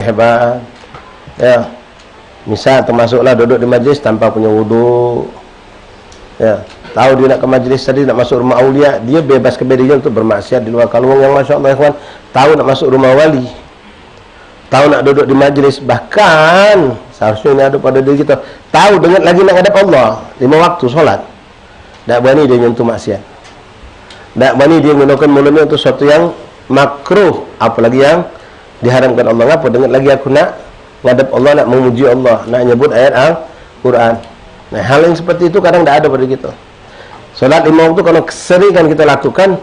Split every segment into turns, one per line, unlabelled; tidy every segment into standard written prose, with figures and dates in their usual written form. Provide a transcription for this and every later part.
hebat. Ya, misal termasuklah duduk di majlis tanpa punya wudu. Ya, tahu dia nak ke majlis tadi, nak masuk rumah aulia, dia bebas kebedanya untuk bermaksiat di luar. Kalau yang masya Allah ikhwan, tahu nak masuk rumah wali, tahu nak duduk di majlis, bahkan seharusnya ini ada pada diri kita, tahu dengan lagi nak hadap Allah 5 waktu solat, tak berani dia nyentuh maksiat, tak berani dia menggunakan mulutnya untuk sesuatu yang makruh, apalagi yang diharamkan Allah. Apa dengan lagi aku nak ngadap Allah, nak memuji Allah, nak nyebut ayat Al-Quran. Nah, hal yang seperti itu kadang tidak ada pada kita. Solat 5 waktu kalau sering kan kita lakukan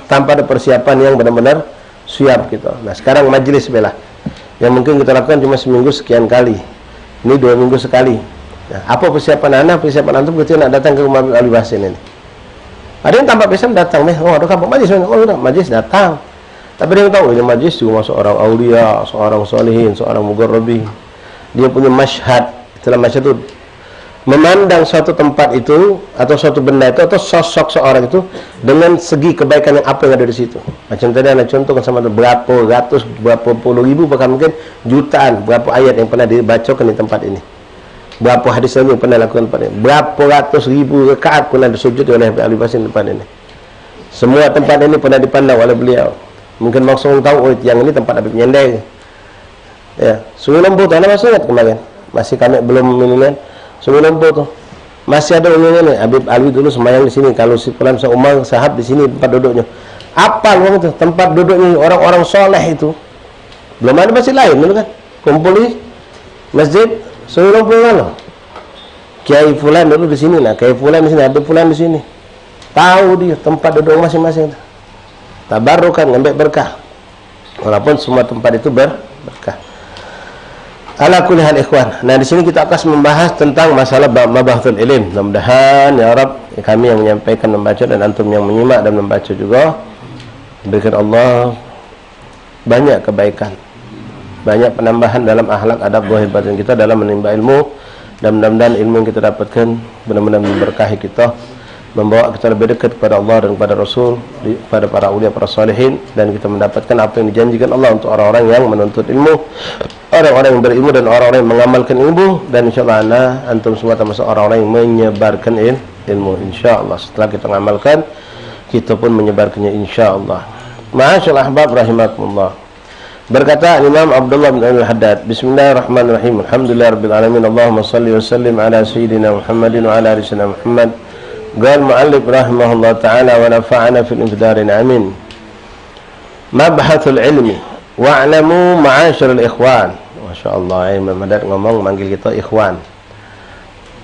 tanpa ada persiapan yang benar-benar siap kita. Nah, sekarang majlis belah yang mungkin kita lakukan cuma seminggu sekian kali, ini 2 minggu sekali. Nah, apa persiapan anda, persiapan antum ketika nak datang ke rumah Abi Basin ini? Ada yang tanpa pesan datang nih, oh ada kampung majlis, oh ada majlis datang. Tapi dia tahu ini majlis cuma seorang aulia, seorang solihin, seorang mugarrabin. Dia punya masyhad. Istilah masyhad itu memandang suatu tempat itu atau suatu benda itu atau sosok seorang itu dengan segi kebaikan yang apa yang ada di situ. Macam tadi anda contohkan sama berapa ratus, berapa puluh ribu, bahkan mungkin jutaan, berapa ayat yang pernah dibacakan di tempat ini, berapa hadis yang pernah lakukan pada ini, berapa ratus ribu rakaat pernah disujud oleh ahli basin tempat ini. Semua tempat ini pernah dipandang oleh beliau. Mungkin maksud tahu, oh yang ini tempat Habib Nyendai. Ya, Sungai Lembu tu anda masih ingat kemarin? Masih kami belum minimal. Sungai Lembu tu masih ada umumnya nih. Habib Alwi dulu sembahyang di sini. Kalau si Fulan Umar Sahab di sini tempat duduknya. Apa luang itu? Tempat duduknya orang-orang soleh itu. Belum ada masjid lain dulu kan? Kumpul di masjid Sungai Lembu kan? Kiai Fulan dulu di sini lah. Kiai Fulan di sini, Habib Fulan di sini. Tahu dia tempat duduk masing-masing. Tabarrukan, ngambil berkah. Walaupun semua tempat itu berkah. Ala kulli hal ikhwan. Nah, di sini kita akan membahas tentang masalah mabahatul ilm. Mudah-mudahan ya Rabb, kami yang menyampaikan membaca dan antum yang menyimak dan membaca juga, berikan Allah banyak kebaikan, banyak penambahan dalam akhlak, adab, zahir batin kita dalam menimba ilmu, dan mudah-mudahan ilmu yang kita dapatkan benar-benar memberkahi kita, membawa kita lebih dekat kepada Allah dan kepada Rasul, kepada para ulia, para salihin, dan kita mendapatkan apa yang dijanjikan Allah untuk orang-orang yang menuntut ilmu, orang-orang yang berilmu dan orang-orang yang mengamalkan ilmu. Dan insyaallah antum semua termasuk orang-orang yang menyebarkan ilmu insyaallah. Setelah kita mengamalkan, kita pun menyebarkannya insyaallah. Ma'asyiral ahbab rahimakumullah. Berkata Imam Abdullah bin Al-Haddad, bismillahirrahmanirrahim, alhamdulillahirabbil alamin, Allahumma shalli wa sallim ala sayyidina Muhammadin wa ala ali sayyidina Muhammad. Qal mu'allif rahimahullah ta'ala wa nafa'ana fil infidarin amin. Mabhathul ilmi wa'lamu ma'asyiral ikhwan. Masya-Allah, Imam Haddad ngomong manggil kita ikhwan.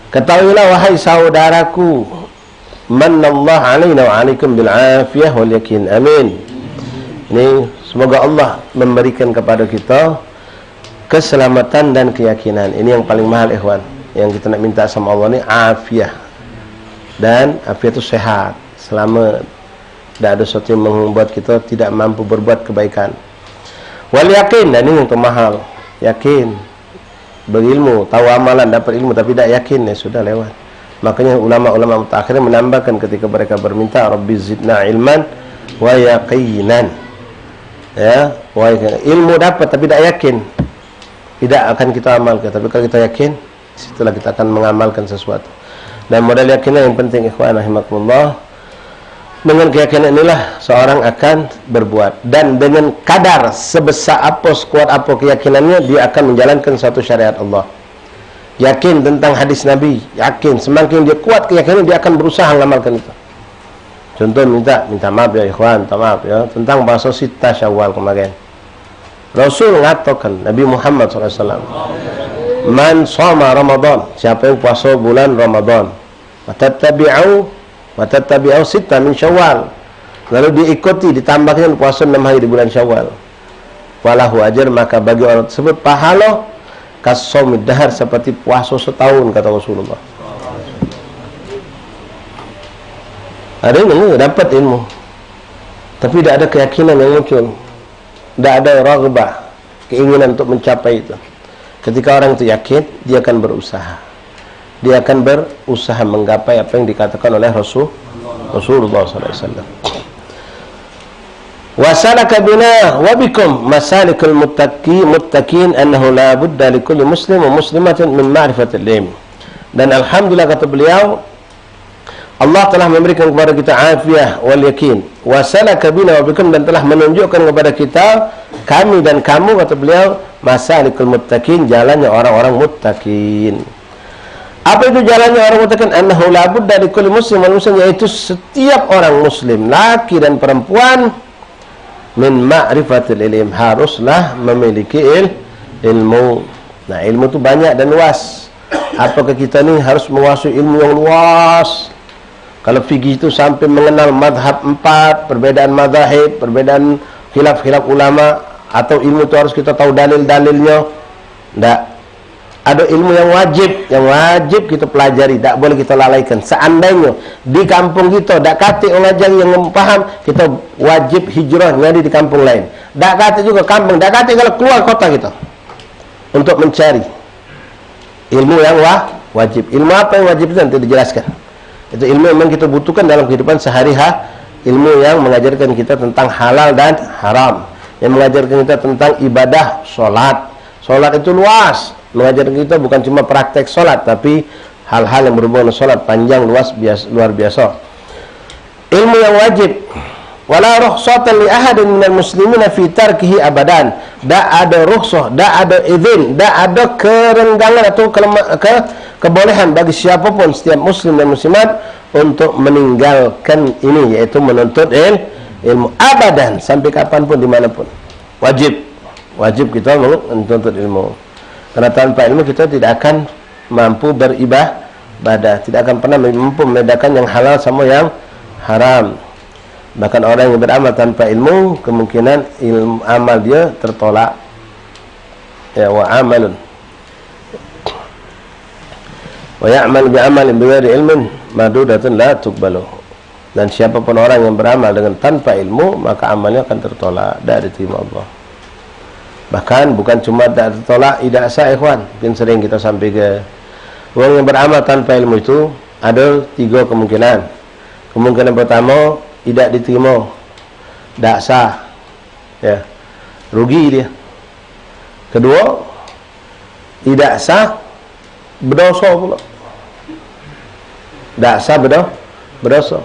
Ketahuilah wahai saudaraku, manallahu alaina wa alaikum bil afiyah wal yakin. Amin. Ini semoga Allah memberikan kepada kita keselamatan dan keyakinan. Ini yang paling mahal ikhwan. Yang kita nak minta sama Allah ni afiyah. Dan afiat itu sehat, selamat, tidak ada sesuatu yang membuat kita tidak mampu berbuat kebaikan. Wal yakin, dan ini yang termahal, yakin, berilmu, tahu amalan, dapat ilmu, tapi tidak yakin, ya sudah lewat. Makanya ulama-ulama mutakhir menambahkan ketika mereka berminta, Rabbi zidna ilman wa yaqinan. Ya, ilmu dapat tapi tidak yakin, tidak akan kita amalkan. Tapi kalau kita yakin, setelah kita akan mengamalkan sesuatu. Dan modal yakinan yang penting ikhwan rahimakumullah. Dengan keyakinan inilah seorang akan berbuat, dan dengan kadar sebesar apa, sekuat apa keyakinannya, dia akan menjalankan satu syariat Allah. Yakin tentang hadis Nabi, yakin, semakin dia kuat keyakinan, dia akan berusaha mengamalkan itu. Contoh minta maaf ya ikhwan, minta maaf ya tentang bahasa Sita Syawal kemarin. Rasul mengatakan, Nabi Muhammad SAW, man shoma Ramadan, siapa yang puasa bulan Ramadan, Watattabi'u sitta min Syawal, lalu diikuti, ditambahkan puasa 6 hari di bulan Syawal, walahu ajar, maka bagi orang tersebut pahala kasomid dahar, seperti puasa setahun, kata Rasulullah. Ada yang dapat ilmu tapi tidak ada keyakinan yang muncul, tidak ada raghbah, keinginan untuk mencapai itu. Ketika orang itu yakin, dia akan berusaha. Dia akan berusaha menggapai apa yang dikatakan oleh Rasulullah SAW. salaka bina wa bikum masalikul muttaqin annahu la budda li kulli muslim wa muslimatin min ma'rifatil ilm. Dan alhamdulillah kata beliau, Allah telah memberikan kepada kita afiah wal yakin. Wa salaka bina wa bikum, dan telah menunjukkan kepada kita, kami dan kamu, kata beliau, masalikul muttaqin, jalannya orang-orang muttaqin. Apa itu jalannya orang muttaqin? Annahu la budda li kulli muslim wal muslim, yaitu setiap orang muslim, laki dan perempuan, min ma'rifatil ilm, haruslah memiliki ilmu. Nah, ilmu itu banyak dan luas. Apakah kita ni harus menguasai ilmu yang luas? Kalau fikih itu sampai mengenal madhab 4, perbedaan madhahib, perbedaan khilaf-khilaf ulama, atau ilmu itu harus kita tahu dalil-dalilnya? Tidak. Ada ilmu yang wajib kita pelajari, tak boleh kita lalaikan. Seandainya di kampung kita tak kata orang ajar yang faham, kita wajib hijrah nyari di kampung lain. Tak kata juga kampung, tak kata kalau keluar kota kita untuk mencari ilmu yang wajib. Ilmu apa yang wajib itu nanti dijelaskan. Itu ilmu yang memang kita butuhkan dalam kehidupan sehari-hari. Ilmu yang mengajarkan kita tentang halal dan haram, yang mengajarkan kita tentang ibadah, solat. Solat itu luas. Mengajarkan kita bukan cuma praktek solat, tapi hal-hal yang berhubungan dengan solat, panjang, luas, luar biasa. Ilmu yang wajib. Wala rukhsatan li ahadin minal muslimina fi tarkihi abadan. Tak ada rukhsah, tak ada izin, tak ada kerenggangan atau kebolehan bagi siapapun, setiap muslim dan muslimat, untuk meninggalkan ini, yaitu menuntut ilmu abadan, sampai kapanpun, dimanapun. Wajib kita menuntut ilmu. Karena tanpa ilmu kita tidak akan mampu beribadah, tidak akan pernah mampu membedakan yang halal sama yang haram. Bahkan orang yang beramal tanpa ilmu, kemungkinan ilmu amal dia tertolak. Ya, wa amalun wa ya'mal bi amalin bighairi ilmin madudatun la tuqbalu. Dan siapapun orang yang beramal dengan tanpa ilmu, maka amalnya akan tertolak, tidak diterima Allah. Bahkan bukan cuma tak tertolak, tidak sah, ikhwan. Mungkin sering kita sampaikan, orang yang beramal tanpa ilmu itu ada 3 kemungkinan. Kemungkinan pertama, tidak diterima, tak sah, ya, rugi dia. Kedua, tidak sah, berdosa pula. Tak sah, berdosa.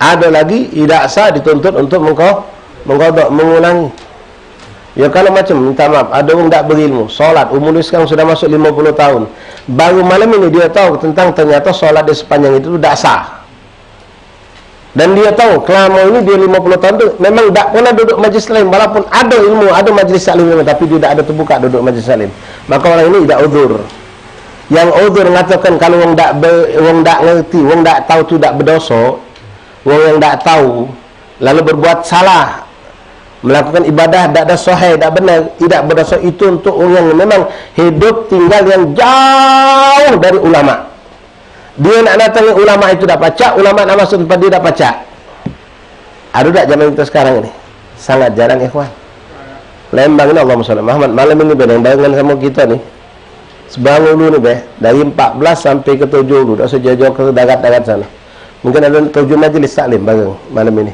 Ada lagi, tidak sah, dituntut untuk mengqadha, mengulangi. Ya, kalau macam, minta maaf, ada orang tak berilmu, solat, umur dia sekarang sudah masuk 50 tahun, baru malam ini dia tahu tentang ternyata solat dia sepanjang itu tak sah. Dan dia tahu, selama ini dia 50 tahun tu memang tak pernah duduk majlis salim, walaupun ada ilmu, ada majlis salim memang, tapi dia tak ada terbuka duduk majlis salim. Maka orang ini tidak uzur. Yang uzur mengatakan kalau orang tak ngerti, orang tak tahu tu tak berdosa, orang yang tak tahu lalu berbuat salah, melakukan ibadah tak ada sahih, tak benar, tidak berdosa, itu untuk orang yang memang hidup tinggal yang jauh dari ulama. Dia nak datangi ulama itu dah pacak, ulama nak masuk tempat dia dah pacak. Ada tak zaman kita sekarang ini? Sangat jarang, ikhwan. Lembang ini, Allahumma shalli Muhammad, malam ini barengan sama kita ni, sebarang ulu ni dari 14 sampai ke 7 ulu, dah sejauh ke darat-darat sana. Mungkin ada 7 majlis taklim bareng malam ini.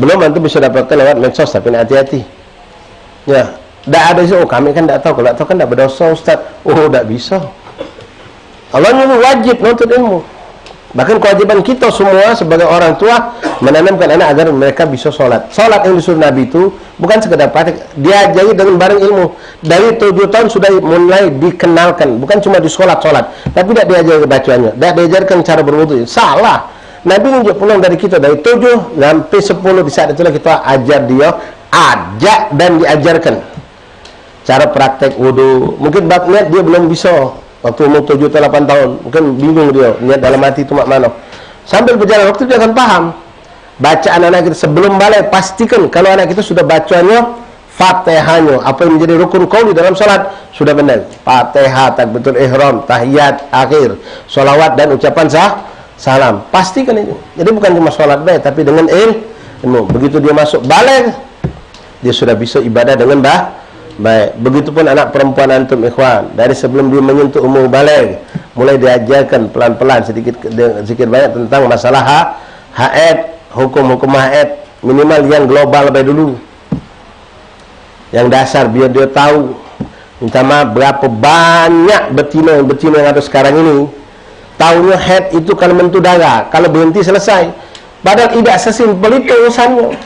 Belum, nanti bisa dapatkan lewat medsos, tapi nak hati-hati. Ya, tak ada, oh kami kan tak tahu, kalau tak tahu kan tak berdosa ustaz. Oh, tak bisa. Allah nyuruh wajib nuntut ilmu. Bahkan kewajiban kita semua sebagai orang tua menanamkan anak agar mereka bisa solat. Solat yang disuruh Nabi itu bukan sekedar praktek, diajari dengan bareng ilmu. Dari 7 tahun sudah mulai dikenalkan, bukan cuma di solat-solat, tapi tidak diajari bacaannya, tidak diajarkan cara berwudu. Salah. Nabi menunjuk pulang dari kita dari 7 sampai 10, di saat itulah kita ajar dia, ajak dan diajarkan cara praktek wudu. Mungkin bab niat dia belum bisa. Waktu umur 7 atau 8 tahun, mungkin bingung dia, niat dalam hati itu mak mana. Sambil berjalan waktu dia akan paham. Bacaan anak kita sebelum balik, pastikan kalau anak kita sudah bacanya Fatihahnya, apa yang menjadi rukun qauli dalam salat sudah benar. Fatihah, takbiratul ihram, tahiyat akhir, solawat dan ucapan salam. Pastikan itu. Jadi bukan cuma salat baik, tapi dengan ilmu. Begitu dia masuk balik, dia sudah bisa ibadah dengan baik. Begitupun anak perempuan antum, ikhwan, dari sebelum dia menyentuh umur balik, mulai diajarkan pelan-pelan sedikit banyak tentang masalah haid, hukum-hukum haid, minimal yang global baik dulu, yang dasar, biar dia tahu. Minta maaf, berapa banyak betina yang ada sekarang ini tahunya head itu kalau mentu darah, kalau berhenti selesai, padahal tidak sesimpel itu urusannya.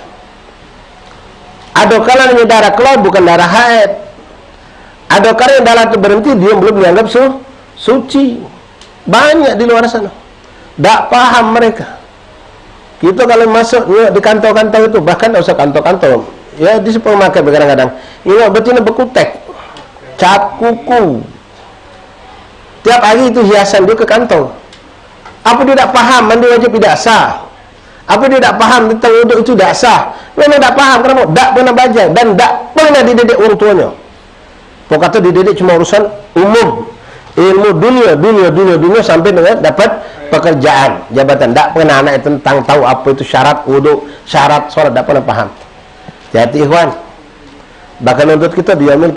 Ada kalanya darah keluar bukan darah haid, ada kalanya darah itu berhenti dia belum dianggap suci. Banyak di luar sana tak paham mereka. Kita kalau masuk di kantong-kantong itu, bahkan tak usah kantong-kantong ya, di supermarket kadang-kadang ingat betina berkutek, cat kuku, tiap hari itu hiasan dia ke kantong. Apa dia tak paham mandi wajib tidak sah? Apa dia tak paham tentang wuduk itu tak sah? Memang tak paham, kenapa? Tak pernah baca dan tak pernah dididik orang tuanya. Kau kata dididik cuma urusan umum, ilmu dunia sampai dengan dapat pekerjaan, jabatan. Tak pernah anak tentang tahu apa itu syarat wuduk, syarat solat, tak pernah paham. Hati ikhwan, bahkan untuk kita di yaumil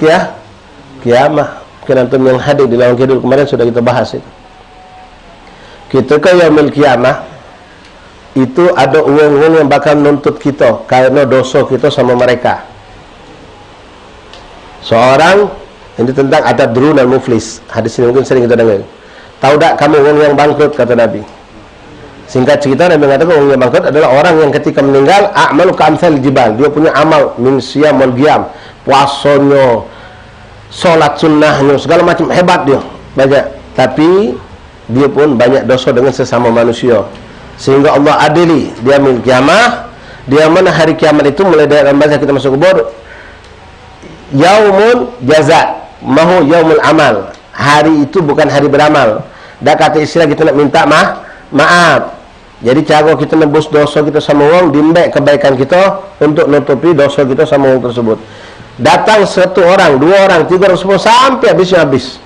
kiamah, kenantum yang hadir di lawan kidul kemarin sudah kita bahas itu. Kita ke yaumil kiamah itu ada uang-uang yang bakal nuntut kita karena dosa kita sama mereka. Seorang ini tentang atadrun al-muflis, hadis ini mungkin sering kita dengar. Tahu tak kamu uang yang bangkrut, kata Nabi. Singkat cerita, Nabi mengatakan orang yang bangkrut adalah orang yang ketika meninggal a'malu ka'amthal jibal, dia punya amal min siyam wal qiyam, puasanya, solat sunnahnya, segala macam hebat dia banyak, tapi dia pun banyak dosa dengan sesama manusia, sehingga Allah adili dia min kiamah. Dia mana hari kiamat itu mulai dari masa kita masuk kubur, yaumul jaza mahu yaumul amal, hari itu bukan hari beramal. Dah kata istilah kita nak minta maaf. Jadi cara kita nebus dosa kita sama orang, dimbek kebaikan kita untuk nutupi dosa kita sama orang tersebut. Datang satu orang, dua orang, tiga orang, semua sampai habis.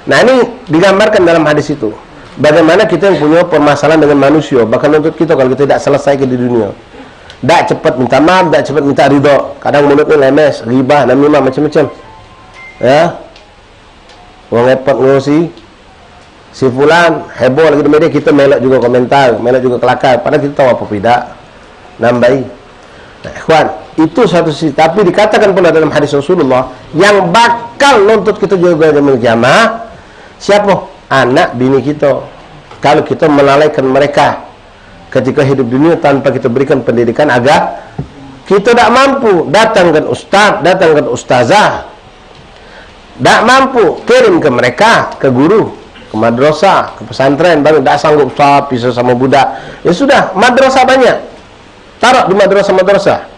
Nah ini digambarkan dalam hadis itu. Bagaimana kita yang punya permasalahan dengan manusia, bahkan untuk kita kalau kita tidak selesai di dunia. Tak cepat minta maaf, tak cepat minta ridho. Kadang mulutnya lemes, ribah, namimah, macam-macam. Ya, orang repot ngurusi si fulan, heboh lagi di media, kita melak juga komentar, melak juga kelakar, padahal kita tahu apa tidak nambahi. Nah, ikhwan, itu satu sisi. Tapi dikatakan pula dalam hadis Rasulullah, yang bakal nuntut kita juga di kiamat, siapa? Anak bini kita. Kalau kita melalaikan mereka ketika hidup dunia tanpa kita berikan pendidikan agama, kita tak mampu datangkan ustaz, datangkan ustazah, tak mampu kirim ke mereka, ke guru, ke madrasah, ke pesantren, baru tak sanggup ustaz pisah sama budak. Ya sudah, madrasah banyak, taruh di madrasah.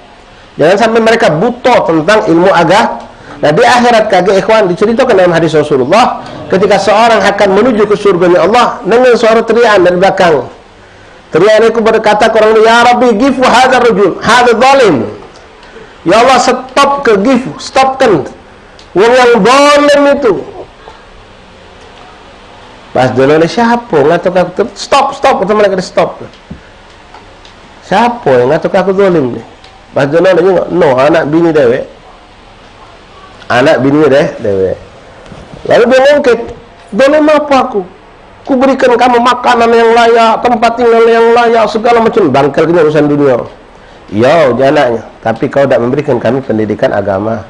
Jangan sampai mereka buta tentang ilmu agama. Nah di akhirat kagak ikhwan, diceritakan dalam hadis Rasulullah, ketika seorang akan menuju ke surga Allah, dengan suara teriakan dari belakang. Teriakan itu berkata ke orang, ya Rabbi gifu hadha rajul, hadha zalim. Ya Allah, stop ke gifu, stopkan orang yang zalim itu. Pas dulu oleh siapa ngatuk aku, stop, atau mereka stop. Siapa yang ngatuk aku zalim ni? Pas dulu oleh juga, no, anak bini dewek. Anak bini dewek. Lalu dia ngungkit, zalim apa aku? Ku berikan kamu makanan yang layak, tempat tinggal yang layak, segala macam. Bangkel ini urusan dunia. Ya, anaknya. Tapi kau tak memberikan kami pendidikan agama.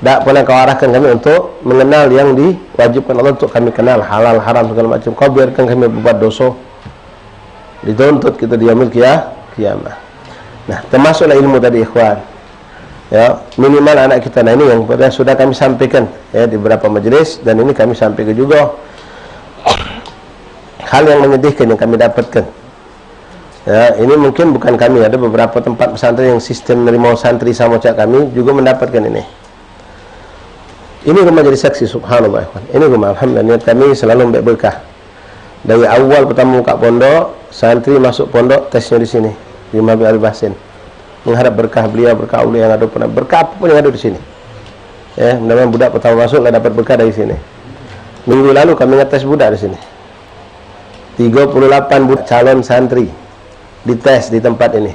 Tak pernah kau arahkan kami untuk mengenal yang diwajibkan Allah untuk kami kenal, halal, haram, segala macam. Kau biarkan kami berbuat dosa. Dituntut kita di yaumil kiamah. Nah, termasuklah ilmu tadi ikhwan. Ya, minimal anak kita. Nah ini yang sudah kami sampaikan ya di beberapa majelis, dan ini kami sampaikan juga hal yang menyedihkan yang kami dapatkan. Ya, ini mungkin bukan kami, ada beberapa tempat pesantren yang sistem menerima santri sama cak kami juga mendapatkan ini. Ini rumah jadi saksi, subhanallah. Ini rumah, alhamdulillah, niat kami selalu ambil berkah. Dari awal pertama buka pondok, santri masuk pondok, tesnya di sini, di Mabih Al-Bahsin. Mengharap berkah beliau, berkah ulia yang ada, berkah apapun yang ada di sini. Ya, mudah-mudahan budak pertama masuk lah dapat berkah dari sini. Minggu lalu kami ngetes budak di sini. 38 budak calon santri dites di tempat ini.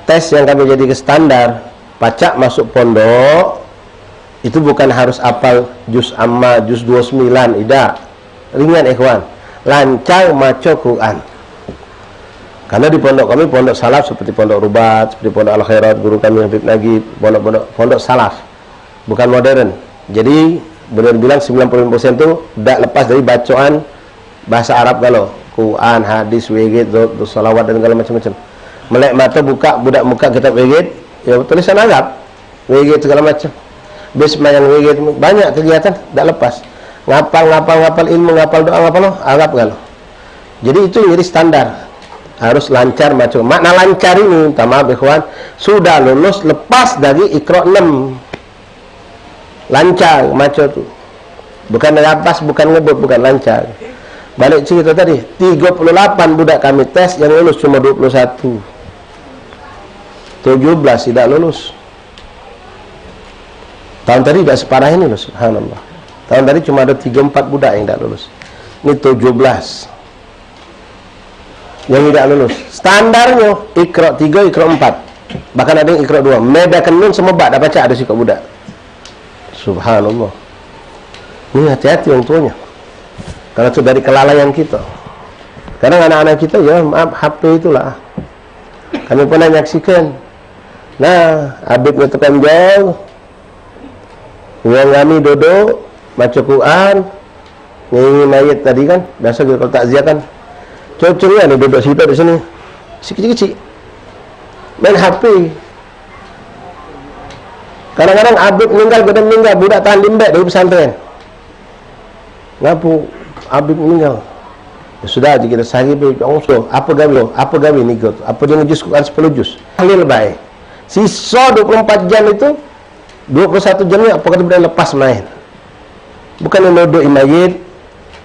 Tes yang kami jadi ke standar, pacak masuk pondok itu bukan harus hafal juz amma, juz 29, tidak. Ringan ikhwan. Lancar maca Quran. Karena di pondok kami, pondok salaf seperti pondok Rubat, seperti pondok Al Khairat, guru kami Habib Nagib, pondok salaf, bukan modern. Jadi benar bilang 90% itu tidak lepas dari bacaan bahasa Arab kalau Quran, hadis, WG, salawat dan segala macam-macam. Melek mata buka, budak muka kitab WG, ya tulisan Arab, WG segala macam. Bismillah yang WG banyak kegiatan tidak lepas. Ngapal ilmu, ngapal doa, ngapal Arab kalau. Jadi itu jadi standar. Harus lancar macam. Makna lancar ini, minta maaf ikhwan, sudah lulus lepas dari Iqra 6. Lancar macam tu. Bukan rapas, bukan ngebut, bukan lancar. Balik cerita tadi, 38 budak kami tes, yang lulus cuma 21. 17 tidak lulus. Tahun tadi tidak separah ini loh, subhanallah. Tahun tadi cuma ada 3-4 budak yang tidak lulus. Ini 17 yang tidak lulus. Standarnya Iqra 3, Iqra 4. Bahkan ada yang Iqra 2. Meda kenun semua bak dah baca ada sikap budak. Subhanallah. Ini hati-hati orang tuanya. Karena itu dari kelalaian kita. Karena anak-anak kita ya maaf HP itulah. Kami pernah menyaksikan. Nah, Habib tekan jauh. Yang kami duduk baca Quran, nyanyi mayat tadi kan. Biasa kita kalau takziah kan. Cocoknya ada duduk situ di sini. Si kecil-kecil. Main HP. Kadang-kadang Habib meninggal, budak tahan limbek dari pesantren. Ngapu Habib meninggal. Ya sudah kita sehari apa gawe ni gitu. Apa dia ngejus Quran 10 juz. Halil baik. Sisa 24 jam itu 21 jamnya apa kata boleh lepas main. Bukan yang duduk mayit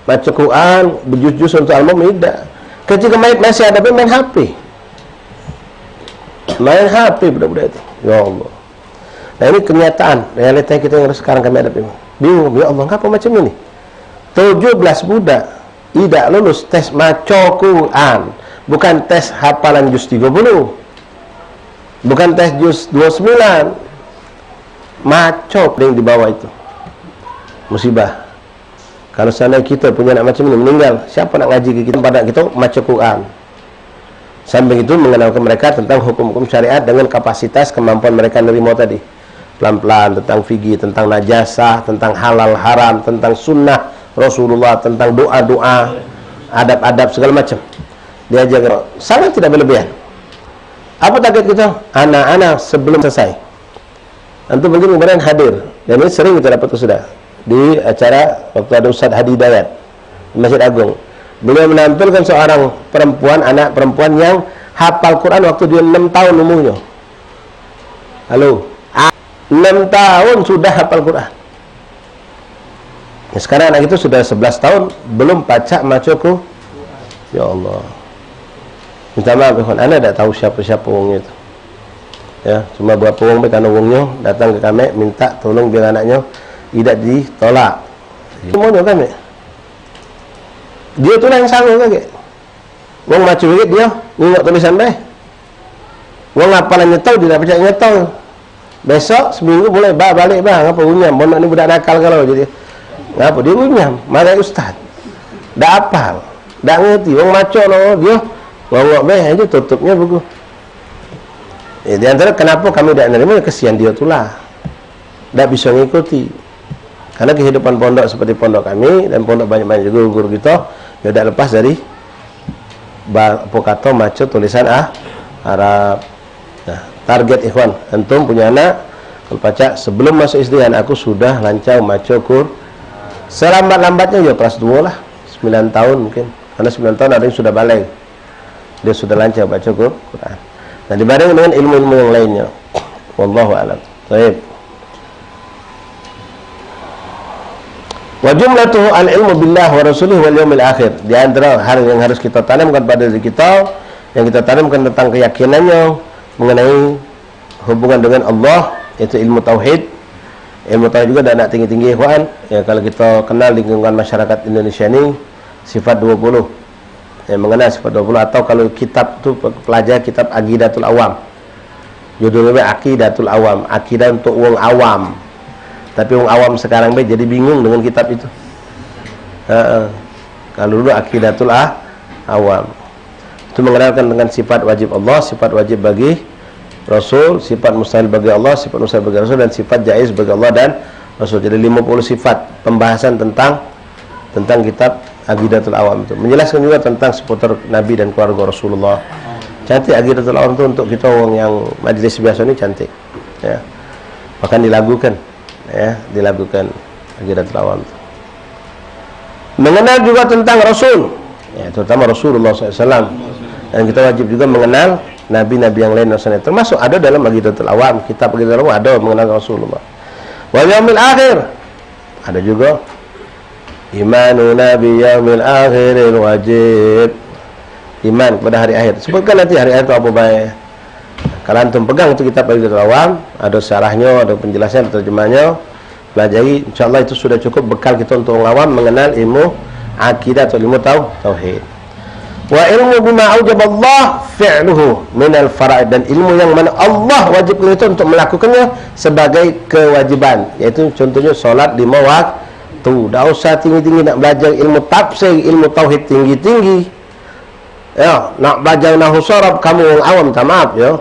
baca Quran, berjus-jus untuk almam tidak. Ketika mayit masih ada main HP. Main HP budak-budak itu. Ya Allah. Nah ini kenyataan realita kita yang sekarang kami hadapi. Bingung, ya Allah, kenapa macam ini? 17 budak tidak lulus tes maco Quran, bukan tes hafalan juz 30, bukan tes juz 29, maco yang di bawah itu. Musibah. Kalau sana kita punya anak macam ini meninggal, siapa nak ngaji ke kita? Pada kita maco Quran. Sambil itu mengenalkan mereka tentang hukum-hukum syariat dengan kapasitas kemampuan mereka nerima tadi. Pelan-pelan tentang fikih, tentang najasah, tentang halal haram, tentang sunnah Rasulullah, tentang doa-doa, adab-adab segala macam. Diajar sangat tidak berlebihan. Apa target kita? Anak-anak sebelum selesai. Antum mungkin kemarin hadir, dan ini sering kita dapat sudah di acara waktu ada Ustaz Hadi Dayat di Masjid Agung. Beliau menampilkan seorang perempuan, anak perempuan yang hafal Quran waktu dia 6 tahun umurnya. Halo, 6 tahun sudah hafal Quran. Ya, sekarang anak itu sudah 11 tahun belum baca macoku. Ya Allah. Minta maaf ikhwan, anda tidak tahu siapa-siapa wongnya itu. Ya, cuma berapa wong karena wongnya datang ke kami minta tolong biar anaknya tidak ditolak. Semuanya kami. Dia tu lah yang sanggup kan? Wong macam ni dia nengok tulisan baik. Wong apalan nyetau dia tak percaya nyetau. Besok seminggu boleh balik ngapa unyam. Bonak ni budak nakal kalau jadi. Ngapa dia unyam? Marai ustaz. Dah apal. Dah ngerti wong maco lo dia. Ngok baik aja tutupnya bagus. Di antara kenapa kami tidak menerima, kesian dia itulah. Tak bisa mengikuti. Karena kehidupan pondok seperti pondok kami dan pondok banyak-banyak juga guru kita, dia tidak lepas dari apa kata maco tulisan Arab. Nah, target ikhwan, antum punya anak, kalau baca sebelum masuk SD anakku sudah lancar maco Quran. Selambat-lambatnya ya kelas 2 lah, 9 tahun mungkin. Karena 9 tahun ada yang sudah balik. Dia sudah lancar baca Quran. Nah, dibanding dengan ilmu-ilmu yang lainnya. Wallahu a'lam. Baik. Wa jumlatuhu al-ilmu billah wa rasulih wal yawmil akhir. Di antara hal yang harus kita tanamkan pada diri kita, yang kita tanamkan tentang keyakinannya mengenai hubungan dengan Allah, yaitu ilmu tauhid. Ilmu tauhid juga ada anak tinggi-tinggi ikhwan. Ya, kalau kita kenal lingkungan masyarakat Indonesia ini sifat 20. Yang mengenal sifat 20, atau kalau kitab tu pelajar kitab Aqidatul Awam. Judulnya Aqidatul Awam, akidah untuk wong awam. Tapi wong awam sekarang jadi bingung dengan kitab itu. Kalau dulu Aqidatul Awam. Itu mengenalkan dengan sifat wajib Allah, sifat wajib bagi Rasul, sifat mustahil bagi Allah, sifat mustahil bagi Rasul, dan sifat jaiz bagi Allah dan Rasul. Jadi 50 sifat pembahasan tentang kitab Aqidatul Awam itu. Menjelaskan juga tentang seputar Nabi dan keluarga Rasulullah. Cantik Aqidatul Awam itu untuk kita orang yang majlis biasa ini, cantik. Ya. Bahkan dilagukan, ya, dilagukan Aqidatul Awam itu. Mengenal juga tentang Rasul, ya, terutama Rasulullah SAW. Dan kita wajib juga mengenal Nabi-Nabi yang lain Rasulnya. Termasuk ada dalam Aqidatul Awam, kitab Aqidatul Awam ada mengenal Rasulullah. Wal yaumil akhir, ada juga imanuna bi yaumil akhiril wajib, iman kepada hari akhir. Sebutkan nanti hari akhir itu apa baik. Kalau antum pegang itu kitab Aqidatul Awam, ada syarahnya, ada penjelasan, ada terjemahnya, pelajari, insyaallah itu sudah cukup bekal kita untuk orang awam mengenal ilmu akidah atau ilmu tauhid. Wa ilmu bima aujaballah fi'luhu minal fara'id, dan ilmu yang mana Allah wajibkan itu untuk melakukannya sebagai kewajiban, yaitu contohnya solat 5 waktu. Tak usah tinggi-tinggi nak belajar ilmu tafsir, ilmu tauhid tinggi-tinggi. Ya, nak belajar nahwu sharaf kamu orang awam, tak maaf ya.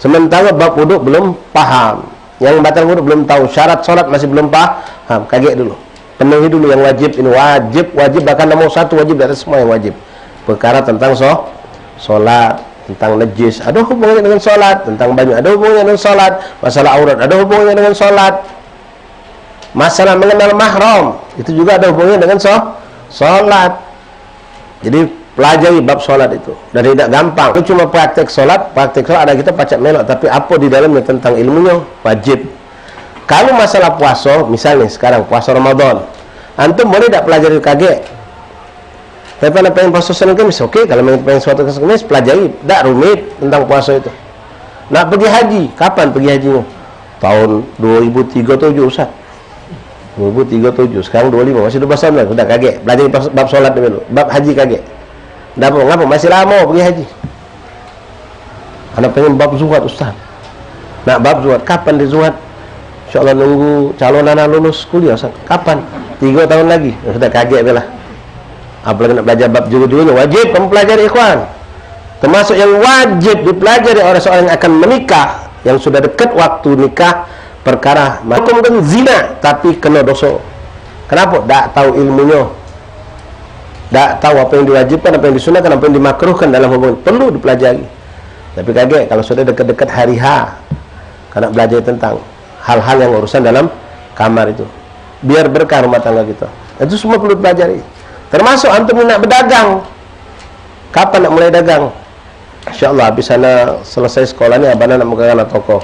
Sementara bab wudu belum paham, yang batal wudu belum tahu, syarat solat masih belum paham, kaget dulu. Penuhi dulu yang wajib, ini wajib, bahkan nomor 1 wajib dari semua yang wajib. Perkara tentang solat, tentang najis, ada hubungannya dengan solat, tentang banyu, ada hubungannya dengan solat, masalah aurat, ada hubungannya dengan solat, masalah mengenal mahram, itu juga ada hubungannya dengan solat. Jadi pelajari bab solat itu, dan tidak gampang. Itu cuma praktek solat ada kita pacak melok, tapi apa di dalamnya tentang ilmunya wajib. Kalau masalah puasa, misalnya sekarang puasa Ramadan, antum boleh tak pelajari kaget. Tapi kalau pengen puasa Senin Kamis, oke. Kalau pengen suatu Kamis, pelajari. Tak rumit tentang puasa itu. Nak pergi haji, kapan pergi hajinya? Tahun 2037 Ustaz. 2037, sekarang 25, masih 12 tahun lagi. Sudah kaget, pelajari bab solat dulu, bab haji kaget. Ngapa? Masih lama pergi haji. Anak pengen bab zuhad Ustaz. Nak bab zuhad, kapan di zuhad? InsyaAllah nunggu calon anak lulus kuliah Ustaz. Kapan? 3 tahun lagi. Sudah kaget belah. Apalagi nak belajar bab juga wajib kamu pelajari ikhwan. Termasuk yang wajib dipelajari oleh seorang yang akan menikah, yang sudah dekat waktu nikah, perkara hukum kan zina tapi kena dosa. Kenapa? Tak tahu ilmunya, tak tahu apa yang diwajibkan, apa yang disunahkan, apa yang dimakruhkan dalam hubungan, perlu dipelajari. Tapi kaget kalau sudah dekat-dekat hari H, karena belajar tentang hal-hal yang urusan dalam kamar itu, biar berkah rumah tangga kita. Itu semua perlu dipelajari. Termasuk antum nak berdagang, kapan nak mulai dagang? InsyaAllah habis sana selesai sekolah ni, abang nak megang anak toko.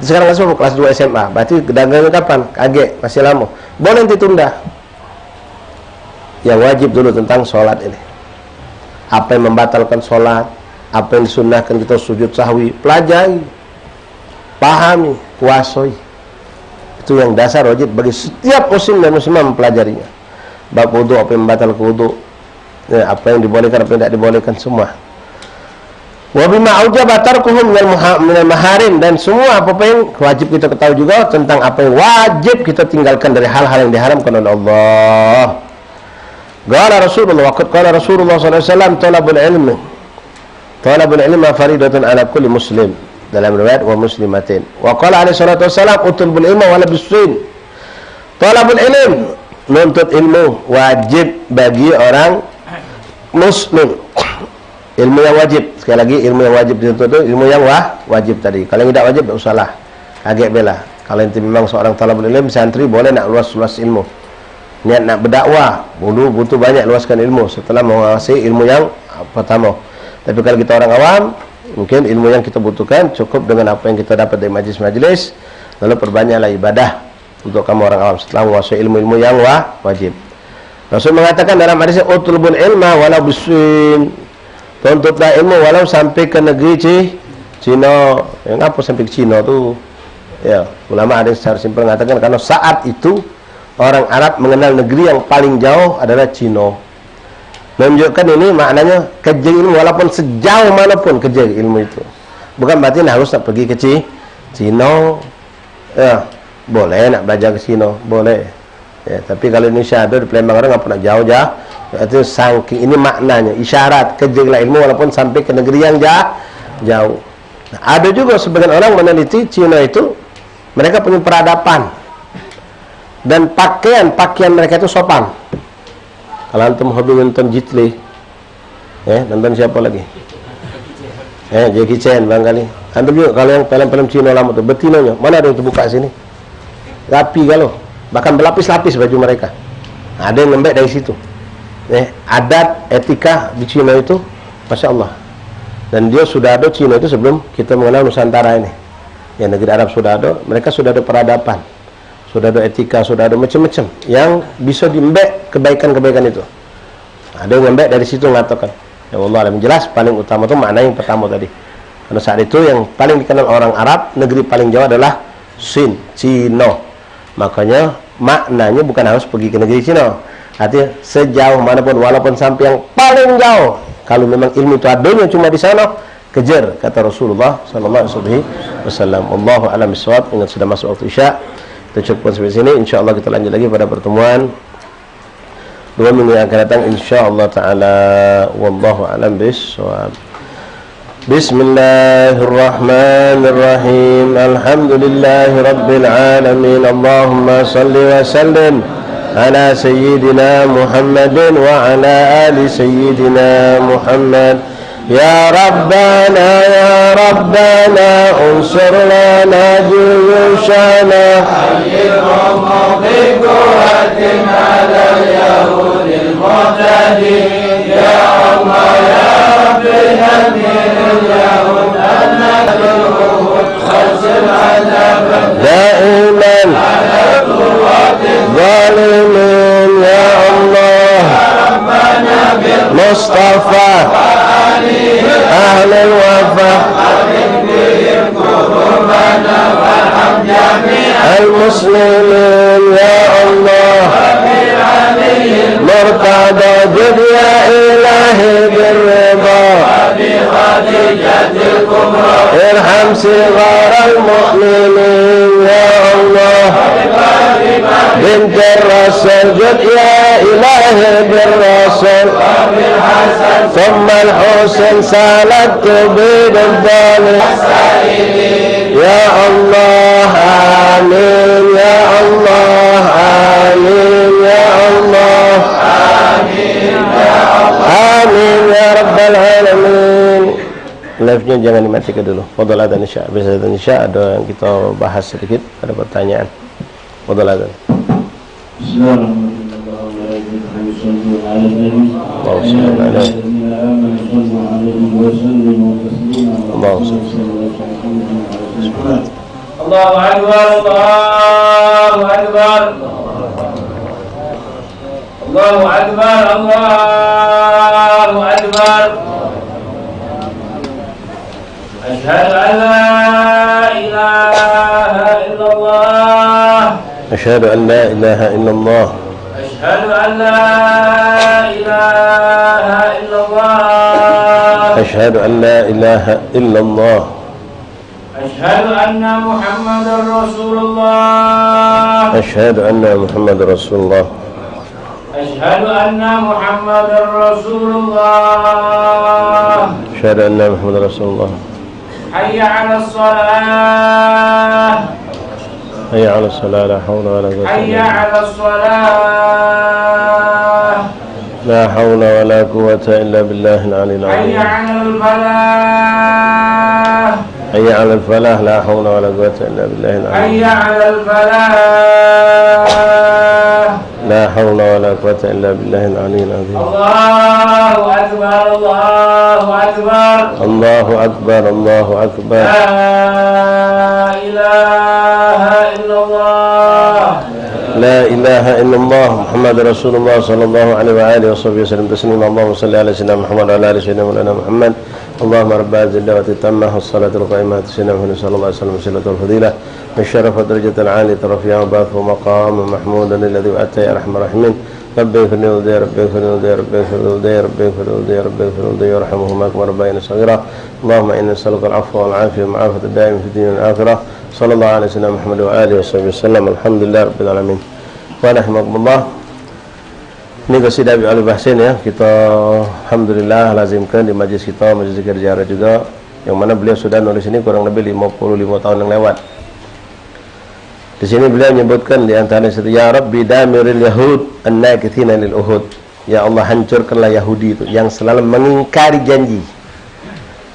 Sekarang kelas 2 SMA, berarti dagangnya kapan? Kaget, masih lama. Boleh nanti tunda. Yang wajib dulu tentang solat ini, apa yang membatalkan solat, apa yang disunnahkan kita sujud sahwi, pelajari, pahami, kuasai. Itu yang dasar wajib bagi setiap muslim dan muslimah mempelajarinya. Bab wudu, apa yang membatalkan wudu, ya, apa yang dibolehkan, apa yang tidak dibolehkan, semua. Wa bima aujaba tarkuhum minal maharim, dan semua apa yang wajib kita ketahui juga tentang apa yang wajib kita tinggalkan dari hal-hal yang diharamkan oleh Allah. Qala Rasulullah, waqad qala Rasulullah sallallahu alaihi wasallam, talabul ilmi faridatun ala kulli muslim, dalam riwayat wa muslimatin. Wa qala alaihi salatu wasallam, utlubul ilma wa la bisin. Talabul ilm, menuntut ilmu wajib bagi orang muslim. Ilmu yang wajib, sekali lagi ilmu yang wajib dituntut itu ilmu yang wajib tadi. Kalau yang tidak wajib tak usahlah, kaget bela. Kalau nanti memang seorang talabul ilm, santri boleh nak luas ilmu, niat nak berdakwah, butuh banyak luaskan ilmu setelah menguasai ilmu yang pertama. Tapi kalau kita orang awam, mungkin ilmu yang kita butuhkan cukup dengan apa yang kita dapat dari majlis-majlis, lalu perbanyaklah ibadah untuk kamu orang awam setelah menguasai ilmu-ilmu yang wajib. Rasul mengatakan dalam hadisnya, utlubul ilma walau bisin, tuntutlah ilmu walau sampai ke negeri Cina. Yang apa sampai ke Cina tu? Ya, ulama ada yang secara simpel mengatakan karena saat itu orang Arab mengenal negeri yang paling jauh adalah Cina. Menunjukkan ini maknanya kejar ilmu walaupun sejauh manapun kejar ilmu itu. Bukan berarti harus nak pergi ke Cina. Ya, boleh nak belajar ke Cina, boleh. Ya, tapi kalau Indonesia ada di Palembang orang apa nak Itu sangking, ini maknanya, isyarat kejarlah ilmu walaupun sampai ke negeri yang jauh. Nah, ada juga sebagian orang meneliti Cina itu mereka punya peradaban dan pakaian mereka itu sopan. Kalau antum hobi nonton Jet Li, nonton siapa lagi? Jackie Chan barangkali. Antum juga kalau yang film-film Cina lama itu betinonya, mana ada yang terbuka sini? Rapi kalau, bahkan berlapis-lapis baju mereka. Nah, ada yang lembek dari situ. Adat etika di Cina itu Masya Allah. Dan dia sudah ada Cina itu sebelum kita mengenal Nusantara ini. Ya, negeri Arab sudah ada, mereka sudah ada peradaban, sudah ada etika, sudah ada macam-macam yang bisa diembek kebaikan-kebaikan itu. Ada yang lembek dari situ mengatakan, ya Allah alam, jelas paling utama itu makna yang pertama tadi. Karena saat itu yang paling dikenal orang Arab, negeri paling jauh adalah Cina. Makanya maknanya bukan harus pergi ke negeri Cina. Artinya sejauh manapun, walaupun sampai yang paling jauh, kalau memang ilmu itu adanya cuma di sana, kejar, kata Rasulullah sallallahu alaihi wasallam. Wallahu a'lam bishawab. Ingat sudah masuk waktu Isya. Kita cukupkan sampai sini. Insyaallah kita lanjut lagi pada pertemuan 2 minggu yang akan datang insyaallah taala. Wallahu a'lam bishawab. Bismillahirrahmanirrahim. Alhamdulillahirabbil alamin. Allahumma shalli wa sallim ala sayyidina Muhammadin wa ala ali sayyidina Muhammad. Ya Rabbana ya Rabbana unsur lana juyushana hayyirhum bi quwwatin ala yahudil muhtadin. Ya Allah ya Rabbi hamiril yahud annaka bil'uhud khazil adaban da'iman ala quwwatin zalimin. Ya Allah Mustafa أهل الوفاء المسلمين. يا الله مرتضى جد يا إلهي بالرضا ارحم صغار المؤمنين. يا الله بنت الرسول جد يا إلهي بالرسول ثم الحسن سالت بين الظالم. يا الله آمين. يا الله آمين. يا الله آمين. آمين يا رب العالمين. Live-nya jangan dimatikan dulu. Fadhal adzan isya. Bisa adzan isya ada yang kita bahas sedikit, ada pertanyaan. Fadhal adzan.
Allahu akbar, Allahu akbar, Allahu akbar, Allahu akbar. Asyhadu an la ilaha illallah.
Asyhadu an la ilaha illallah.
أشهد أن لا إله إلا الله.
أشهد أن لا إله إلا الله.
أشهد أن محمد رسول الله.
أشهد أن محمد رسول الله.
أشهد أن محمد رسول الله.
أشهد أن محمد رسول الله.
حي على الصلاة.
حي على الصلاة. لا حول ولا قوة.
حي على الصلاة.
لا حول ولا قوة إلا بالله العلي العظيم.
حي على الفلاح.
حي على الفلاح. لا حول ولا قوة إلا بالله العلي.
حي على الفلاح.
لا حول ولا قوة إلا بالله العلي العظيم.
الله أكبر، الله أكبر.
الله أكبر، الله أكبر.
لا إله إلا الله.
لا إله إلا الله محمد رسول الله صلى الله عليه وآله وصحبه وسلم تسليما. اللهم صل على سيدنا محمد وعلى آل سيدنا مولانا محمد. اللهم رب هذه الدعوة التامة والصلاة القائمة سيدنا محمد صلى الله عليه وسلم وسيلة الفضيلة والشرف والدرجة العالية رفيعا وبعثه مقام محمودا الذي وأتى يا أرحم الراحمين. ربي اغفر لي ولدي، ربي اغفر لي ولدي، ربي اغفر لي ولدي، ربي اغفر لي ولدي، ربي اغفر لي ولدي وارحمهما كما ربياني صغيرا. اللهم إنا نسألك العفو والعافية والمعافاة الدائمة في الدنيا والآخرة. صلى الله على سيدنا محمد وآله وصحبه وسلم. الحمد لله رب العالمين. ورحمكم الله. Ini qasidah Abi Ali Bahsin ya, kita alhamdulillah lazimkan di majlis kita, majlis zikir ziarah juga, yang mana beliau sudah nulis ini kurang lebih 55 tahun yang lewat. Di sini beliau menyebutkan di antara itu, ya Rabbi damiril yahud an-nakithina lil uhud. Ya Allah, hancurkanlah Yahudi itu yang selalu mengingkari janji.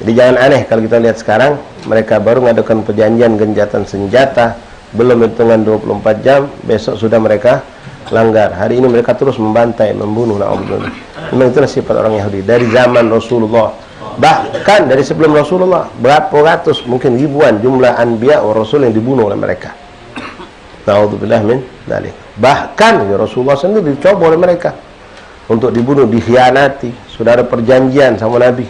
Jadi jangan aneh kalau kita lihat sekarang, mereka baru mengadakan perjanjian gencatan senjata, belum hitungan 24 jam, besok sudah mereka langgar. Hari ini mereka terus membantai, membunuh. Na'udzubillah. Memang itulah sifat orang Yahudi dari zaman Rasulullah, bahkan dari sebelum Rasulullah, berapa ratus, mungkin ribuan jumlah anbiya wa rasul yang dibunuh oleh mereka. Na'udzubillah min dzalik. Bahkan ya Rasulullah sendiri dicoba oleh mereka untuk dibunuh, dikhianati. Sudah ada perjanjian sama Nabi,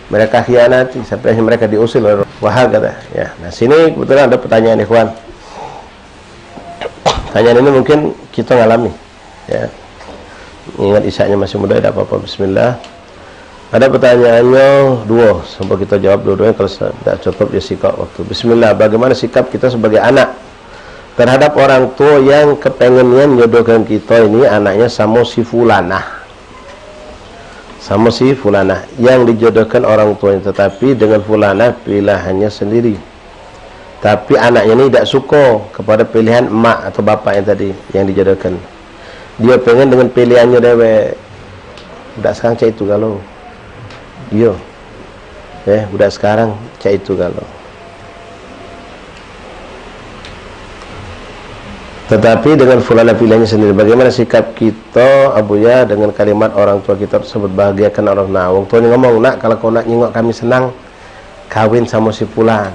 mereka khianati sampai mereka diusir oleh wahagada ya. Nah, sini kebetulan ada pertanyaan ikhwan. Pertanyaan ini mungkin kita ngalami ya. Ingat isaknya masih muda, tidak apa-apa. Bismillah. Ada pertanyaannya dua, sampai kita jawab dua-duanya. Kalau tidak cukup ya sikap waktu. Bismillah. Bagaimana sikap kita sebagai anak terhadap orang tua yang kepengennya menjodohkan kita ini anaknya sama si fulanah, sama si fulanah yang dijodohkan orang tuanya, tetapi dengan fulanah pilihannya sendiri. Tapi anaknya ini tidak suka kepada pilihan emak atau bapak yang tadi yang dijodohkan. Dia pengen dengan pilihannya dewek. Budak sekarang cak itu galau. Iya. Budak sekarang cak itu galau. Tetapi dengan fulana pilihannya sendiri. Bagaimana sikap kita, Abuya, dengan kalimat orang tua kita tersebut, bahagiakan orang. Nah, orang tuanya ngomong, nak, kalau kau nak nyengok kami senang, kawin sama si fulan.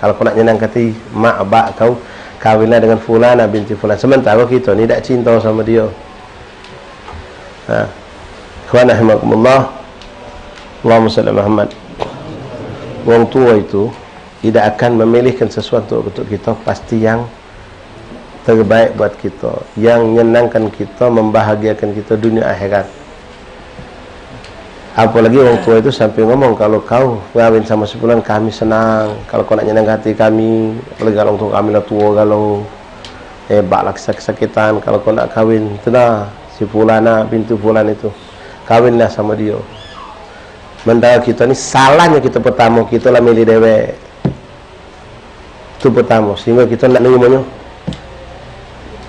Kalau kau nak nyenang hati mak abak kau, kawinlah dengan fulana binti fulan. Sementara kita ni tak cinta sama dia. Ikhwan rahimakumullah, Allahumma salli Muhammad. Orang tua itu tidak akan memilihkan sesuatu untuk kita pasti yang terbaik buat kita, yang menyenangkan kita, membahagiakan kita dunia akhirat. Apalagi orang tua itu sampai ngomong, kalau kau kawin sama si fulan kami senang, kalau kau nak nyenang hati kami. Apalagi kalau orang tua kami lah tua galau, baklah kesakitan. Kalau kau nak kawin, itulah si fulana binti fulan itu, kawinlah sama dia. Mentara kita ni salahnya kita pertama, kita lah milih dewek. Itu pertama, sehingga kita nak nerimanya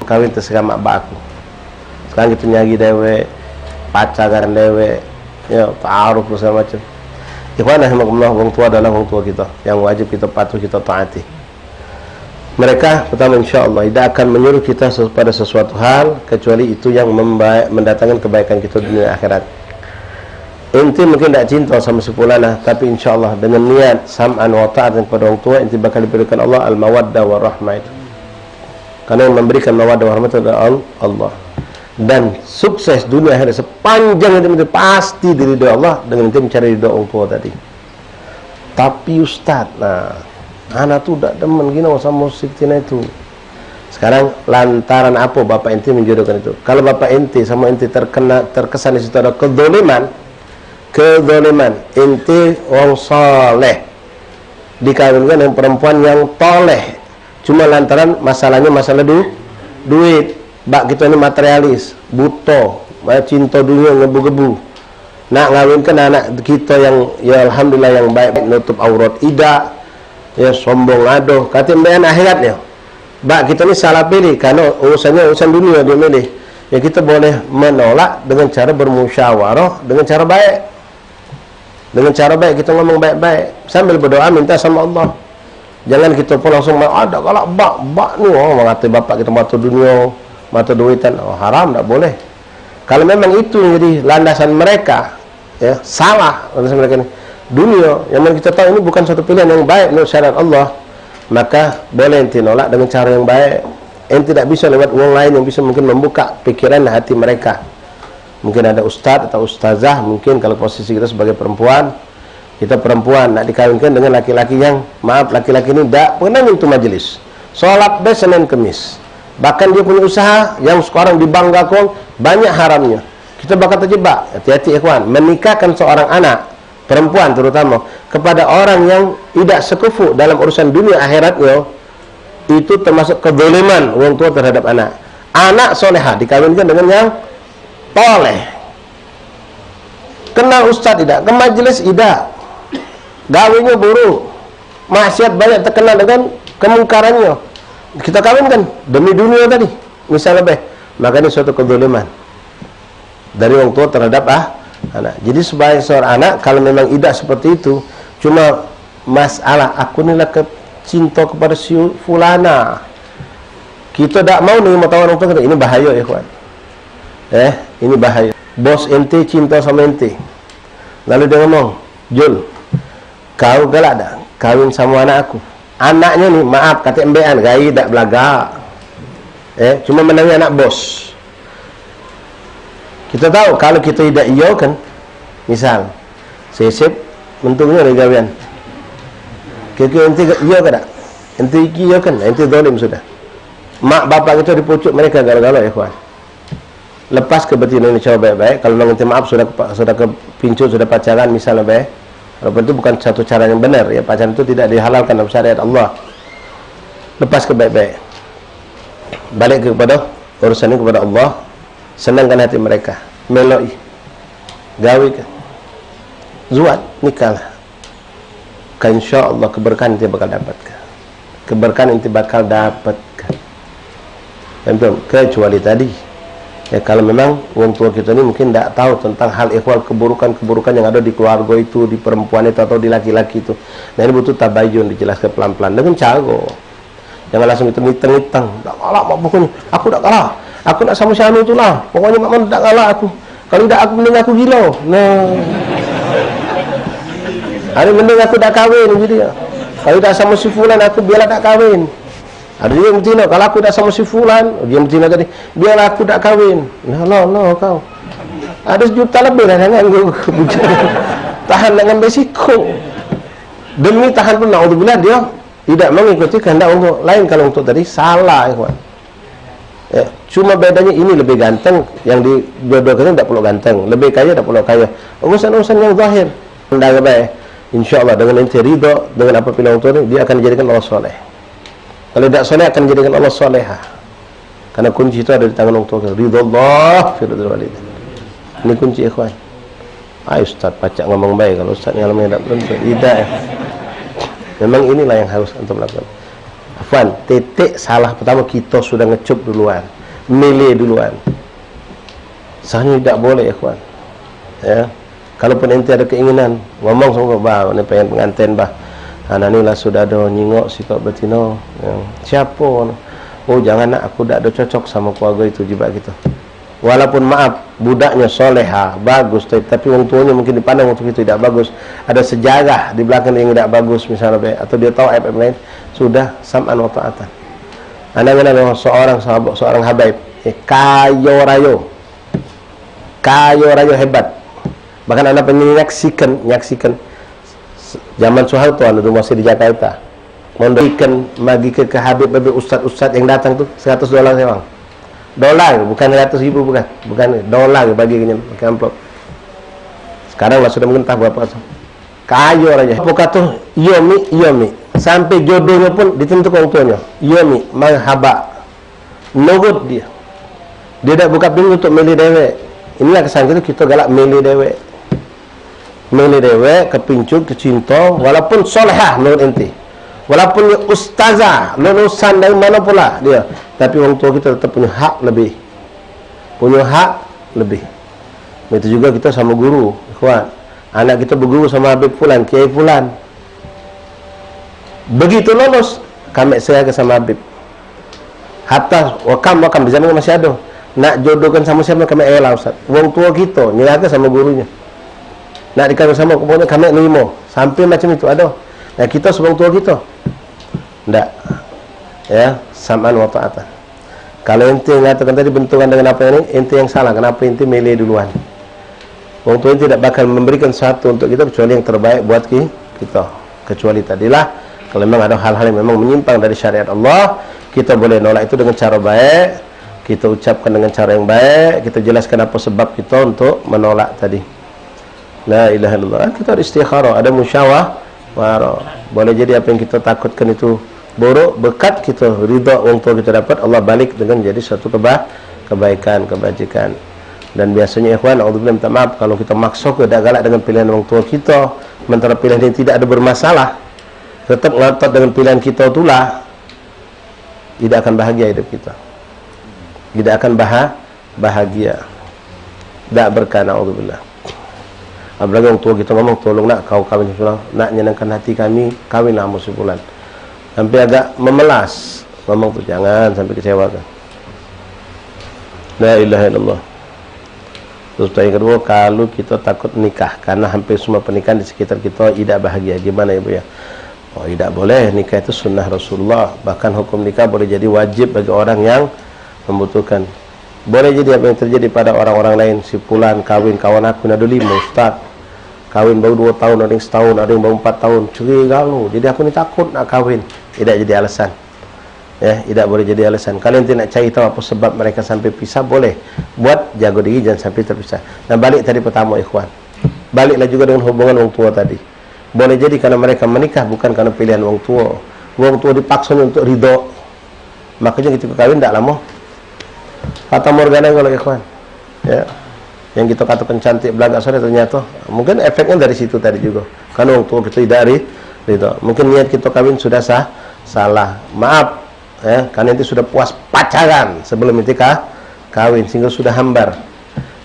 kawin terserah mak bak aku. Sekarang kita nyari dewek, pacaran dewek, ya, ta'aruf segala macam. Ikhwan rahimakumullah, orang tua adalah orang tua kita yang wajib kita patuh, kita taati. Mereka pertama insya-Allah tidak akan menyuruh kita pada sesuatu hal kecuali itu yang mendatangkan kebaikan kita dunia akhirat. Inti mungkin tidak cinta sama si fulanah, tapi insya-Allah dengan niat sam'an wa ta'atan kepada orang tua, inti bakal diberikan Allah al-mawaddah wa rahmah itu. Karena yang memberikan mawaddah wa rahmah adalah Allah. Dan sukses dunia akhirat sepanjang itu pasti diridhoi Allah dengan itu mencari ridho orang tua tadi. Tapi Ustaz, nah, anak tu tak demen gini sama musik tina itu. Sekarang lantaran apa bapak ente menjodohkan itu? Kalau bapak ente sama ente terkesan di situ ada kezaliman, ente orang saleh dikawinkan dengan perempuan yang toleh, cuma lantaran masalahnya masalah duit. Bak kita ni materialis, buta, cinta dunia, ngebu-gebu. Nak ngawinkan anak kita yang ya alhamdulillah yang baik, nutup aurat, tidak ya sombong aduh, kata bayan akhiratnya. Bak kita ni salah pilih karena urusannya urusan dunia dia milih. Ya kita boleh menolak dengan cara bermusyawarah, dengan cara baik. Dengan cara baik kita ngomong baik-baik sambil berdoa minta sama Allah. Jangan kita pun langsung ada kalau bak ni mengata bapak kita mata dunia, mata duitan, haram, tak boleh. Kalau memang itu yang jadi landasan mereka, ya salah landasan mereka ini dunia, yang mana kita tahu ini bukan suatu pilihan yang baik menurut syariat Allah, maka boleh ente nolak dengan cara yang baik. Ente tidak bisa lewat uang lain yang bisa mungkin membuka pikiran dan hati mereka. Mungkin ada ustaz atau ustazah, mungkin kalau posisi kita sebagai perempuan, kita perempuan nak dikawinkan dengan laki-laki yang maaf, laki-laki ini tidak pernah menyentuh majelis, sholat Senin Kemis. Bahkan dia punya usaha yang sekarang dibanggakan, banyak haramnya. Kita bakal terjebak. Hati-hati ikhwan, menikahkan seorang anak perempuan terutama kepada orang yang tidak sekufu dalam urusan dunia akhiratnya, itu termasuk kezaliman orang tua terhadap anak. Anak solehah dikawinkan dengan yang toleh, kenal ustaz tidak, ke majlis tidak, gawinya buruk, maksiat banyak, terkenal dengan kemungkarannya, kita kawinkan demi dunia tadi, misalnya maka ini suatu kezaliman dari orang tua terhadap anak. Jadi sebagai seorang anak, kalau memang tidak seperti itu, cuma masalah aku ni lah cinta kepada si fulana, kita tak mau nih mau tahu orang tua kita, ini bahaya ya kawan. Ini bahaya. Bos ente cinta sama ente, lalu dia ngomong, Jul, kau galak dah kawin sama anak aku. Anaknya nih, maaf kata embean, gaya tak belagak, cuma menangi anak bos. Kita tahu kalau kita tidak iya kan, misal sesep untungnya dari gawian, kira-kira ente iya ke tak, ente iya kan, ente zalim sudah. Mak bapak kita di pucuk mereka galau-galau ya kawan. Lepas kebetinan ini coba baik-baik. Kalau nanti maaf sudah kepincut, sudah pacaran misalnya baik, walaupun itu bukan satu cara yang benar ya, pacaran itu tidak dihalalkan dalam syariat Allah. Lepas ke baik-baik, balik kepada urusan ini kepada Allah, senangkan hati mereka, meloi, gawi ke, zuat, nikahlah. Insya Allah keberkahan ente bakal dapatkan, keberkahan ente bakal dapatkan. Kecuali tadi ya, kalau memang orang tua kita ini mungkin tidak tahu tentang hal ikhwal, keburukan-keburukan yang ada di keluarga itu, di perempuan itu atau di laki-laki itu. Nah ini butuh tabayun, dijelaskan pelan-pelan dengan cago. Jangan langsung hiteng-hiteng, tak kalah mak pokoknya, aku tak kalah, aku nak sama si anu tu lah, pokoknya mak mana tak kalah aku, kalau tidak aku mending aku gila. Nah, hari mending aku tak kahwin gitu ya. Kalau tak sama si fulan aku biarlah tak kahwin. Ada dia betina, kalau aku tak sama si fulan, dia betina tadi, biarlah aku tak kahwin. Nah, kau. Ada sejuta lebih dah dengan gue tahan dengan resiko. Demi tahan pun naudzubillah dia tidak mengikuti kehendak untuk lain. Kalau untuk tadi salah, ikhwan. Ya, cuma bedanya ini lebih ganteng, yang di dua-duanya tidak perlu ganteng, lebih kaya tidak perlu kaya. Urusan-urusan yang zahir, hendak baik. Insyaallah dengan ente ridho dengan apabila orang tua ini, dia akan dijadikan Allah soleh. Kalau tidak soleh akan dijadikan Allah soleha. Karena kunci itu ada di tangan orang tua. Ridho Allah fi ridhil walidain. Ini kunci ikhwan. Ayo Ustaz, pacak ngomong baik. Kalau Ustaz ngalamin tidak tentu tidak ya. Memang inilah yang harus antum lakukan. Afwan, titik salah pertama kita sudah ngecup duluan, milih duluan. Seharusnya tidak boleh ikhwan. Ya. Kalaupun ente ada keinginan ngomong sama bah, ini pengen pengantin bah. Anilah sudah ada nyingok sikap betina. Ya. Siapa? Oh jangan nak, aku tak ada cocok sama keluarga itu juga gitu. Walaupun maaf budaknya soleha bagus, tapi orang tuanya mungkin dipandang untuk itu tidak bagus. Ada sejarah di belakang yang tidak bagus misalnya, atau dia tahu aib lain, sudah sam'an wa ta'atan. Anda kenal seorang sahabat, seorang habaib, kayo rayo hebat. Bahkan anda menyaksikan zaman Soeharto, anda tu masih di Jakarta, memberikan bagi ke Habib ustaz yang datang tu $100 sewang. Dolar, bukan $100,000, bukan dolar baginya pakai amplop. Sekarang lah sudah mengentah berapa tu. Kayo raja. Apa kata yomi sampai jodohnya pun ditentukan orang tuanya. Yomi marhaba. Nurut dia. Dia tak buka pintu untuk milih dewek. Inilah kesan kita galak milih dewek. Milih dewek, kepincut, kecinta, walaupun solehah menurut ente. Walaupun dia ustazah, lulusan dari mana pula dia, tapi orang tua kita tetap punya hak lebih. Punya hak lebih. Begitu juga kita sama guru, ikhwan. Anak kita berguru sama Habib Fulan, Kiai Fulan. Begitu lulus, kami saya ke sama Habib. Hatta wakam di zaman masih ada. Nak jodohkan sama siapa kami elah Ustaz. Orang tua kita nyerahkan sama gurunya. Nak dikawin sama kemudian kami nerima. Sampai macam itu ada. Nah kita seorang tua kita tidak ya, sam'an wa ta'atan. Kalau ente mengatakan tadi benturan dengan apa ini, ente yang salah. Kenapa ente milih duluan? Orang tua ente tidak bakal memberikan sesuatu untuk kita kecuali yang terbaik buat kita. Kecuali tadilah kalau memang ada hal-hal yang memang menyimpang dari syariat Allah, kita boleh nolak itu dengan cara baik, kita ucapkan dengan cara yang baik, kita jelaskan apa sebab kita untuk menolak tadi. La ilaha illallah. Kita ada istikharah, ada musyawarah. Boleh jadi apa yang kita takutkan itu buruk, berkat kita ridha orang tua kita dapat, Allah balik dengan jadi satu kebaikan, kebajikan. Dan biasanya ikhwan, alhamdulillah minta maaf kalau kita maksa tidak galak dengan pilihan orang tua kita, sementara pilihan yang tidak ada bermasalah, tetap ngotot dengan pilihan kita itulah, tidak akan bahagia hidup kita, tidak akan bahagia, tidak berkah, alhamdulillah. Apalagi orang tua kita ngomong, tolong nak kau kawin sebulan, nak nyenangkan hati kami, kawinlah sebulan. Sampai agak memelas ngomong tuh, jangan sampai kecewakan. La ilaha illallah. Terus yang kedua, kalau kita takut nikah, karena hampir semua pernikahan di sekitar kita tidak bahagia, gimana ibu ya? Oh, tidak boleh, nikah itu sunnah Rasulullah. Bahkan hukum nikah boleh jadi wajib bagi orang yang membutuhkan. Boleh jadi apa yang terjadi pada orang-orang lain, si fulan kawin, kawan aku ada 5 ustaz, kawin baru 2 tahun, ada yang setahun, ada yang baru 4 tahun, curiga lu, jadi aku ni takut nak kawin. Tidak jadi alasan. Ya, tidak boleh jadi alasan. Kalian tidak cari tahu apa sebab mereka sampai pisah, boleh buat jaga diri jangan sampai terpisah. Nah, balik tadi pertama ikhwan, baliklah juga dengan hubungan orang tua tadi. Boleh jadi karena mereka menikah bukan karena pilihan orang tua dipaksa untuk ridho, makanya ketika kawin tidak lama fata morgana kalau ikhwan, ya, yang kita katakan cantik belagak sore, ternyata mungkin efeknya dari situ tadi juga, karena orang tua kita tidak ridho. Mungkin niat kita kawin sudah salah, maaf ya, karena itu sudah puas pacaran sebelum itu kawin, sehingga sudah hambar,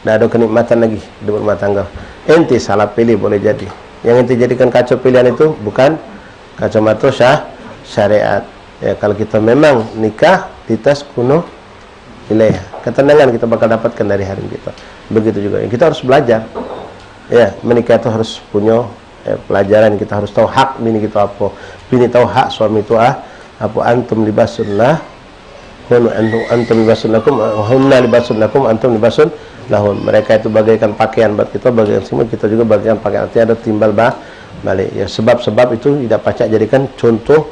tidak ada kenikmatan lagi di rumah tangga. Ente salah pilih, boleh jadi yang ente jadikan kacau pilihan itu bukan kacamata syariat. Ya, kalau kita memang nikah dites kuno nilai, ketenangan kita bakal dapatkan dari hari kita. Begitu juga kita harus belajar, ya, menikah itu harus punya pelajaran. Kita harus tahu hak bini kita apa, bini tahu hak suami itu apa. Antum libasun lah, antum libasun lakum, hunna libasun lakum, antum libasun lahun. Mereka itu bagaikan pakaian buat kita, bagaikan semua kita juga bagaikan pakaian. Artinya ada timbal balik. Ya, sebab-sebab itu tidak pacak jadikan contoh.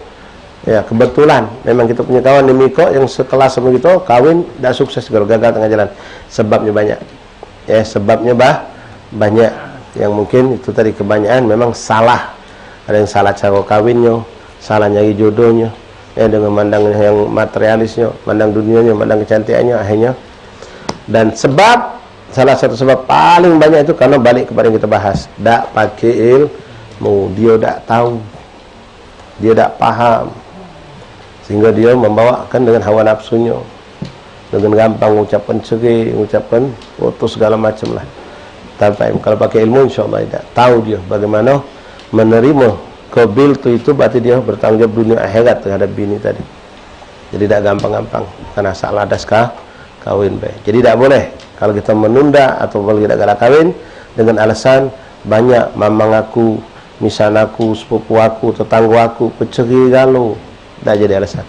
Ya, kebetulan memang kita punya kawan di Miko yang sekelas sama kita, kawin tidak sukses, gagal tengah jalan. Sebabnya banyak. Ya, sebabnya banyak. Yang mungkin itu tadi kebanyakan memang salah. Ada yang salah cara kawinnya, salah nyari jodohnya, ya, dengan mandang yang materialisnya, mandang dunianya, mandang kecantikannya akhirnya. Dan salah satu sebab paling banyak itu karena balik kepada yang kita bahas, tak pakai ilmu, dia tak tahu, dia tak paham, sehingga dia membawakan dengan hawa nafsunya, dengan gampang ucapan cerai, ucapan putus segala macam lah. Tanpa kalau pakai ilmu, insyaAllah tidak tahu dia bagaimana menerima qabil itu berarti dia bertanggung jawab dunia akhirat terhadap bini tadi. Jadi tidak gampang-gampang karena salah das kawin baik. Jadi tidak boleh kalau kita menunda atau kalau tidak galak kawin dengan alasan banyak mamang aku, misan aku, sepupu aku, tetangga aku peceri galau, tidak jadi alasan.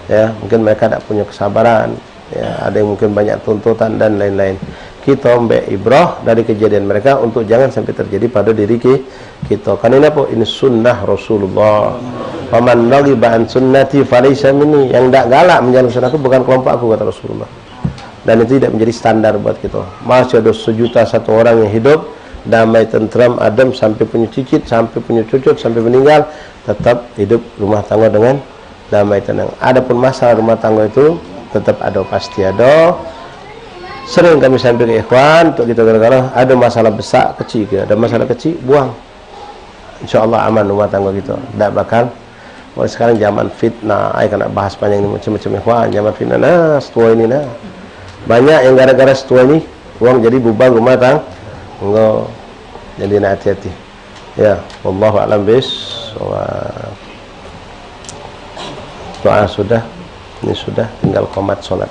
Ya, mungkin mereka tidak punya kesabaran, ya, ada yang mungkin banyak tuntutan dan lain-lain. Kita ambil ibrah dari kejadian mereka untuk jangan sampai terjadi pada diri kita. Karena ini apa? Ini sunnah Rasulullah. Faman raghiba an sunnati falaysa minni. Yang tidak galak menjalankan sunnahku bukan kelompok aku, kata Rasulullah. Dan itu tidak menjadi standar buat kita. Masih ada 1.000.000 orang yang hidup damai, tentram, adem, sampai punya cicit, sampai punya cucu, sampai meninggal, tetap hidup rumah tangga dengan damai, tenang. Adapun masalah rumah tangga itu tetap ada, pasti ada. Sering kami sampai ke ikhwan untuk kita gara-gara ada masalah besar kecil, ada masalah kecil buang, insyaallah aman rumah tangga kita, tidak bakal. Kalau sekarang zaman fitnah, saya kena bahas panjang ini macam-macam ikhwan, zaman fitnah. Nah, setua ini nah banyak yang gara-gara setua ini uang jadi bubar rumah tangga. Enggak, jadi nak hati-hati. Ya, wallahu a'lam bissawab. Doa sudah, ini sudah, tinggal qomat salat.